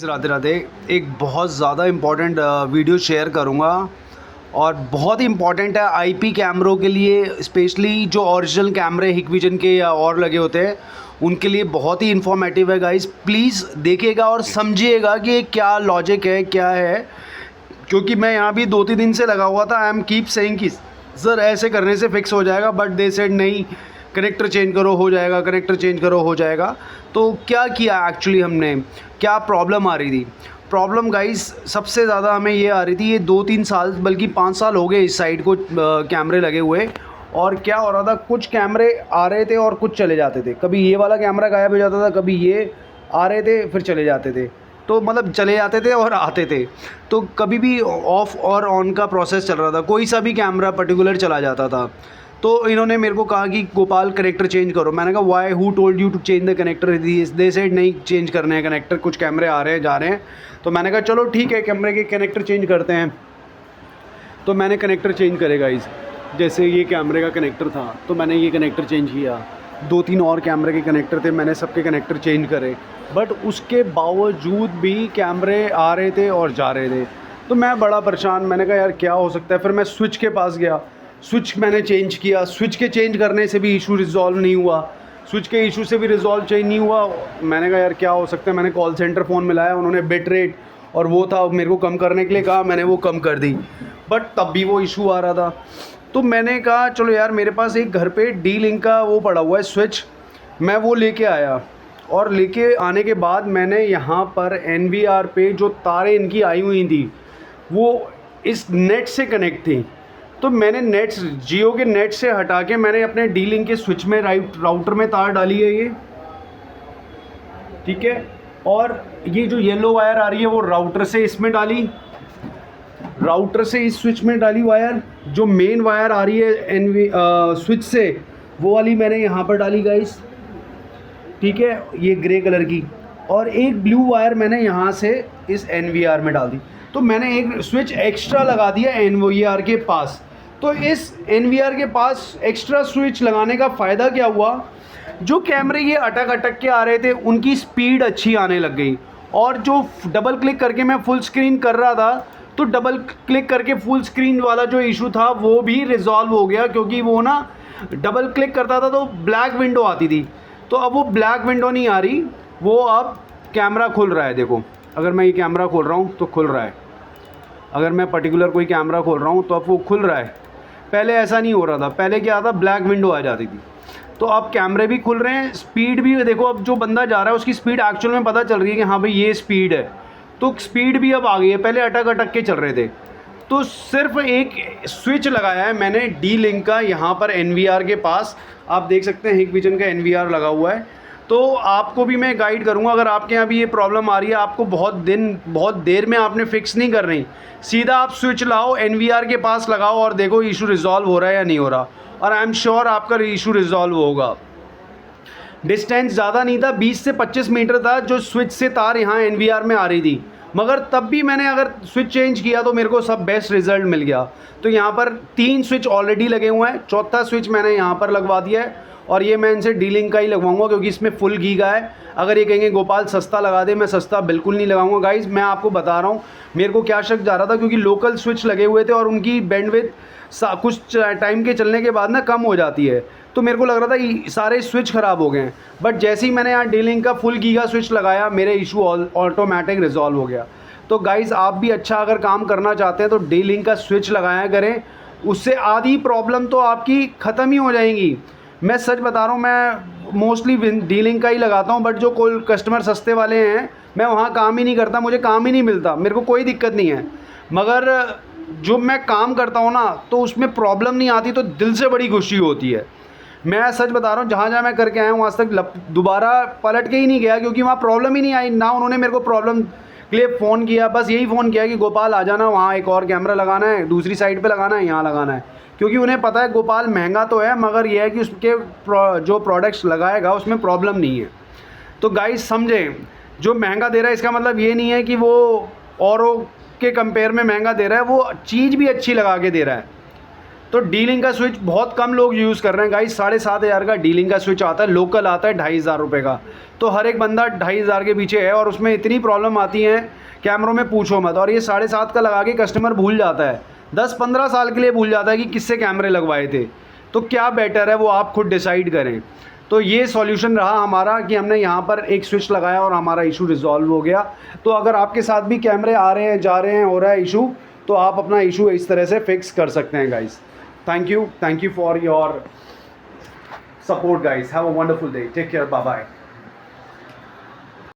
राधे राधे। एक बहुत ज़्यादा इम्पॉर्टेंट वीडियो शेयर करूँगा और बहुत ही इम्पॉर्टेंट है आईपी कैमरों के लिए, स्पेशली जो ओरिजिनल कैमरे हिकविजन के या और लगे होते हैं उनके लिए बहुत ही इन्फॉर्मेटिव है गाइस। प्लीज़ देखिएगा और समझिएगा कि क्या लॉजिक है, क्या है, क्योंकि मैं यहाँ भी 2-3 दिन से लगा हुआ था। आई एम कीप सेइंग कि सर ऐसे करने से फिक्स हो जाएगा, बट दे सेड नहीं, कनेक्टर चेंज करो हो जाएगा, कनेक्टर चेंज करो हो जाएगा। तो क्या किया एक्चुअली हमने, क्या प्रॉब्लम आ रही थी? प्रॉब्लम गाइस सबसे ज़्यादा हमें ये आ रही थी, ये 2-3 साल बल्कि 5 साल हो गए इस साइड को कैमरे लगे हुए। और क्या हो रहा था, कुछ कैमरे आ रहे थे और कुछ चले जाते थे। कभी ये वाला कैमरा गायब हो जाता था, कभी ये आ रहे थे फिर चले जाते थे। तो मतलब चले जाते थे और आते थे, तो कभी भी ऑफ़ और ऑन का प्रोसेस चल रहा था, कोई सा भी कैमरा पर्टिकुलर चला जाता था। तो इन्होंने मेरे को कहा कि गोपाल कनेक्टर चेंज करो। मैंने कहा why, who told you to change the connector? They said नहीं चेंज करने हैं कनेक्टर, कुछ कैमरे आ रहे हैं जा रहे हैं। तो मैंने कहा चलो ठीक है, कैमरे के कनेक्टर चेंज करते हैं। तो मैंने कनेक्टर चेंज करे गाइस। जैसे ये कैमरे का कनेक्टर था तो मैंने ये कनेक्टर चेंज किया, 2-3 और कैमरे के कनेक्टर थे, मैंने सबके कनेक्टर चेंज करे। बट उसके बावजूद भी कैमरे आ रहे थे और जा रहे थे। तो मैं बड़ा परेशान, मैंने कहा यार क्या हो सकता है। फिर मैं स्विच के पास गया, स्विच मैंने चेंज किया, स्विच के चेंज करने से भी इशू रिजॉल्व नहीं हुआ, स्विच के इशू से भी रिजॉल्व चेंज नहीं हुआ। मैंने कहा यार क्या हो सकता है। मैंने कॉल सेंटर फ़ोन मिलाया, उन्होंने बिट रेट और वो था मेरे को कम करने के लिए कहा, मैंने वो कम कर दी, बट तब भी वो इशू आ रहा था। तो मैंने कहा चलो यार, मेरे पास एक घर पे डी लिंक का वो पड़ा हुआ है स्विच, मैं वो लेके आया। और लेके आने के बाद मैंने यहाँ पर NVR पे जो तारें इनकी आई हुई थी वो इस नेट से कनेक्ट थी। तो मैंने नेट, जियो के नेट से हटा के मैंने अपने डी लिंक के स्विच में राउटर में तार डाली है ये, ठीक है। और ये जो येलो वायर आ रही है वो राउटर से इसमें डाली, राउटर से इस स्विच में डाली वायर। जो मेन वायर आ रही है स्विच से, वो वाली मैंने यहाँ पर डाली गाइस, ठीक है, ये ग्रे कलर की। और एक ब्लू वायर मैंने यहाँ से इस NVR में डाल दी। तो मैंने एक स्विच एक्स्ट्रा लगा दिया NVR के पास। तो इस NVR के पास एक्स्ट्रा स्विच लगाने का फ़ायदा क्या हुआ, जो कैमरे ये अटक अटक के आ रहे थे उनकी स्पीड अच्छी आने लग गई। और जो डबल क्लिक करके मैं फुल स्क्रीन कर रहा था, तो डबल क्लिक करके फुल स्क्रीन वाला जो इशू था वो भी रिजॉल्व हो गया, क्योंकि वो ना डबल क्लिक करता था तो ब्लैक विंडो आती थी। तो अब वो ब्लैक विंडो नहीं आ रही, वो अब कैमरा खुल रहा है। देखो, अगर मैं ये कैमरा खोल रहा हूँ तो खुल रहा है, अगर मैं पर्टिकुलर कोई कैमरा खोल रहा हूँ तो अब वो खुल रहा है। पहले ऐसा नहीं हो रहा था, पहले क्या था, ब्लैक विंडो आ जाती थी। तो अब कैमरे भी खुल रहे हैं, स्पीड भी देखो, अब जो बंदा जा रहा है उसकी स्पीड एक्चुअल में पता चल रही है कि हाँ भाई ये स्पीड है, तो स्पीड भी अब आ गई है, पहले अटक अटक के चल रहे थे। तो सिर्फ एक स्विच लगाया है मैंने डी लिंक का यहाँ पर NVR के पास, आप देख सकते हैं हिकविजन का NVR लगा हुआ है। तो आपको भी मैं गाइड करूँगा, अगर आपके यहाँ भी ये प्रॉब्लम आ रही है, आपको बहुत देर में आपने फिक्स नहीं कर रही, सीधा आप स्विच लाओ, NVR के पास लगाओ और देखो इशू रिजॉल्व हो रहा है या नहीं हो रहा। और आई एम श्योर आपका इशू रिजॉल्व होगा। डिस्टेंस ज़्यादा नहीं था, 20 से 25 मीटर था जो स्विच से तार यहाँ NVR में आ रही थी, मगर तब भी मैंने अगर स्विच चेंज किया तो मेरे को सब बेस्ट रिज़ल्ट मिल गया। तो यहाँ पर 3 स्विच ऑलरेडी लगे हुए हैं, चौथा स्विच मैंने यहाँ पर लगवा दिया है। और ये मैं इनसे डी लिंक का ही लगवाऊंगा, क्योंकि इसमें फुल गीगा है। अगर ये कहेंगे गोपाल सस्ता लगा दे, मैं सस्ता बिल्कुल नहीं लगाऊंगा गाइज। मैं आपको बता रहा हूँ, मेरे को क्या शक जा रहा था, क्योंकि लोकल स्विच लगे हुए थे और उनकी बैंडविड्थ कुछ टाइम के चलने के बाद ना कम हो जाती है। तो मेरे को लग रहा था सारे स्विच ख़राब हो गए हैं, बट जैसे ही मैंने यहाँ डी लिंक का फुल गीगा स्विच लगाया, मेरे इशू ऑटोमेटिक रिजॉल्व हो गया। तो गाइज़ आप भी अच्छा अगर काम करना चाहते हैं तो डी लिंक का स्विच लगाया करें, उससे आधी प्रॉब्लम तो आपकी ख़त्म ही हो जाएंगी। मैं सच बता रहा हूँ, मैं मोस्टली डी लिंक का ही लगाता हूँ, बट जो कोई कस्टमर सस्ते वाले हैं मैं वहाँ काम ही नहीं करता, मुझे काम ही नहीं मिलता, मेरे को कोई दिक्कत नहीं है। मगर जो मैं काम करता हूँ ना, तो उसमें प्रॉब्लम नहीं आती तो दिल से बड़ी खुशी होती है। मैं सच बता रहा हूँ, जहाँ जहाँ मैं करके आया हूँ आज तक दोबारा पलट के ही नहीं गया, क्योंकि वहाँ प्रॉब्लम ही नहीं आई ना। उन्होंने मेरे को प्रॉब्लम के लिए फ़ोन किया, बस यही फ़ोन किया कि गोपाल आ जाना, वहाँ एक और कैमरा लगाना है, दूसरी साइड पे लगाना है, यहाँ लगाना है। क्योंकि उन्हें पता है गोपाल महंगा तो है, मगर यह है कि उसके जो प्रोडक्ट्स लगाएगा उसमें प्रॉब्लम नहीं है। तो गाइस समझें, जो महंगा दे रहा है इसका मतलब ये नहीं है कि वो औरों के कंपेयर में महंगा दे रहा है, वो चीज़ भी अच्छी लगा के दे रहा है। तो डीलिंग का स्विच बहुत कम लोग यूज़ कर रहे हैं गाइस। 7,500 का डीलिंग का स्विच आता है, लोकल आता है 2,500 रुपये का। तो हर एक बंदा 2,500 के पीछे है और उसमें इतनी प्रॉब्लम आती है कैमरों में पूछो मत। और ये 7,500 का लगा के कस्टमर भूल जाता है, 10-15 साल के लिए भूल जाता है कि किससे कैमरे लगवाए थे। तो क्या बेटर है वो आप खुद डिसाइड करें। तो ये सॉल्यूशन रहा हमारा कि हमने यहाँ पर एक स्विच लगाया और हमारा इशू रिजॉल्व हो गया। तो अगर आपके साथ भी कैमरे आ रहे हैं, जा रहे हैं, हो रहा है इशू, तो आप अपना इशू इस तरह से फिक्स कर सकते हैं guys. Thank you for your support guys. Have a wonderful day, take care, bye bye.